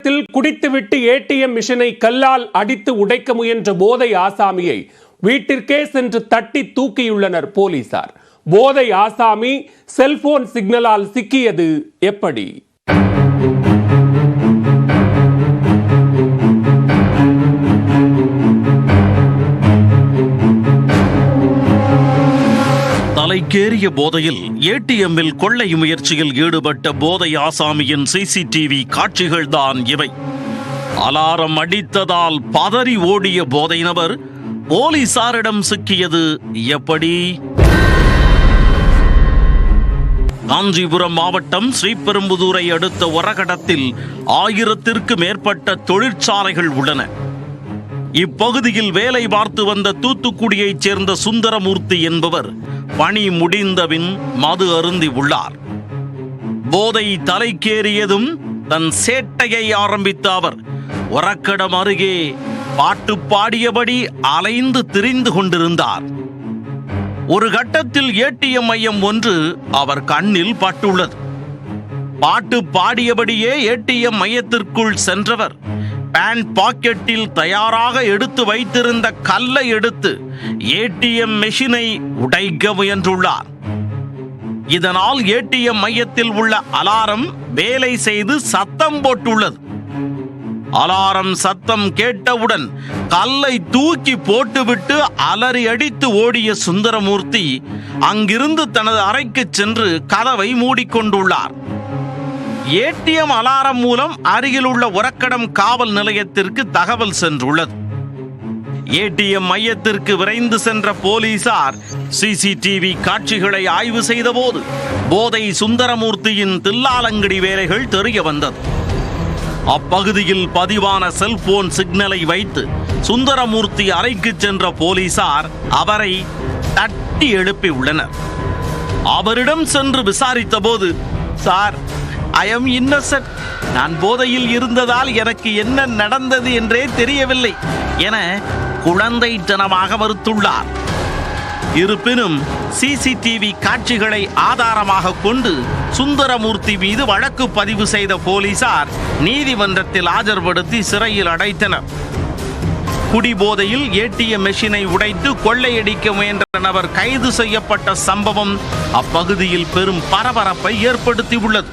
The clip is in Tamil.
குடித்துவிட்டு ஏடிஎம் மிஷினை கல்லால் அடித்து உடைக்க முயன்ற போதை ஆசாமியை வீட்டிற்கே சென்று தட்டி தூக்கியுள்ளனர் போலீசார். போதை ஆசாமி செல்போன் சிக்னலால் சிக்கியது எப்படி? தலைக்கேறிய போதையில் ஏடிஎம்மில் கொள்ளை முயற்சியில் ஈடுபட்ட போதை ஆசாமியின் சிசிடிவி காட்சிகள்தான் இவை. அலாரம் அடித்ததால் பதறி ஓடிய போதை நபர் போலீசாரிடம் சிக்கியது எப்படி? காஞ்சிபுரம் மாவட்டம் ஸ்ரீபெரும்புதூரை அடுத்த ஒரகடத்தில் 1000ற்கு மேற்பட்ட தொழிற்சாலைகள் உள்ளன. இப்பகுதியில் வேலை பார்த்து வந்த தூத்துக்குடியைச் சேர்ந்த சுந்தரமூர்த்தி என்பவர் பணி முடிந்தபின் மது அருந்தி உள்ளார். போதை தலைக்கேறியதும் தன் சேட்டையை ஆரம்பித்த அவர் ஒரக்கடம் அருகே பாட்டு பாடியபடி அலைந்து திரிந்து கொண்டிருந்தார். ஒரு கட்டத்தில் ஏடிஎம் மையம் ஒன்று அவர் கண்ணில் பட்டுள்ளது. பாட்டு பாடியபடியே ஏடிஎம் மையத்திற்குள் சென்றவர் பேண்ட் பாக்கெட்டில் தயாராக எடுத்து வைத்திருந்த கல்லை எடுத்து ஏடிஎம் மெஷினை உடைக்க முயன்றுள்ளார். இதனால் ஏடிஎம் மையத்தில் உள்ள அலாரம் வேலை செய்து சத்தம் போட்டுள்ளது. அலாரம் சத்தம் கேட்டவுடன் கல்லை தூக்கி போட்டுவிட்டு அலறி அடித்து ஓடிய சுந்தரமூர்த்தி அங்கிருந்து தனது அறைக்கு சென்று கதவை மூடிக்கொண்டுள்ளார். ஏடிஎம் அலாரம் மூலம் அருகில் உள்ள ஒரக்கடம் காவல் நிலையத்திற்கு தகவல் சென்றுள்ளது. ஏடிஎம் மையத்திற்கு விரைந்து சென்ற போலீசார் சிசிடிவி காட்சிகளை ஆய்வு செய்தபோது போதை சுந்தரமூர்த்தியின் தில்லாலங்கடி வேலைகள் தெரிய வந்தது. அப்பகுதியில் பதிவான செல்போன் சிக்னலை வைத்து சுந்தரமூர்த்தி அறைக்கு சென்ற போலீசார் அவரை தட்டி எழுப்பியுள்ளனர். அவரிடம் சென்று விசாரித்த போது, சார், ஐ எம் இன்னசென்ட், நான் போதையில் இருந்ததால் எனக்கு என்ன நடந்தது என்றே தெரியவில்லை என குழந்தைத்தனமாக மறுத்துள்ளார். இருப்பினும் சிசிடிவி காட்சிகளை ஆதாரமாக கொண்டு சுந்தரமூர்த்தி மீது வழக்கு பதிவு செய்த போலீசார் நீதிமன்றத்தில் ஆஜர்படுத்தி சிறையில் அடைத்தனர். குடிபோதையில் ஏடிஎம் மெஷினை உடைத்து கொள்ளையடிக்க முயன்ற நபர் கைது செய்யப்பட்ட சம்பவம் அப்பகுதியில் பெரும் பரபரப்பை ஏற்படுத்தியுள்ளது.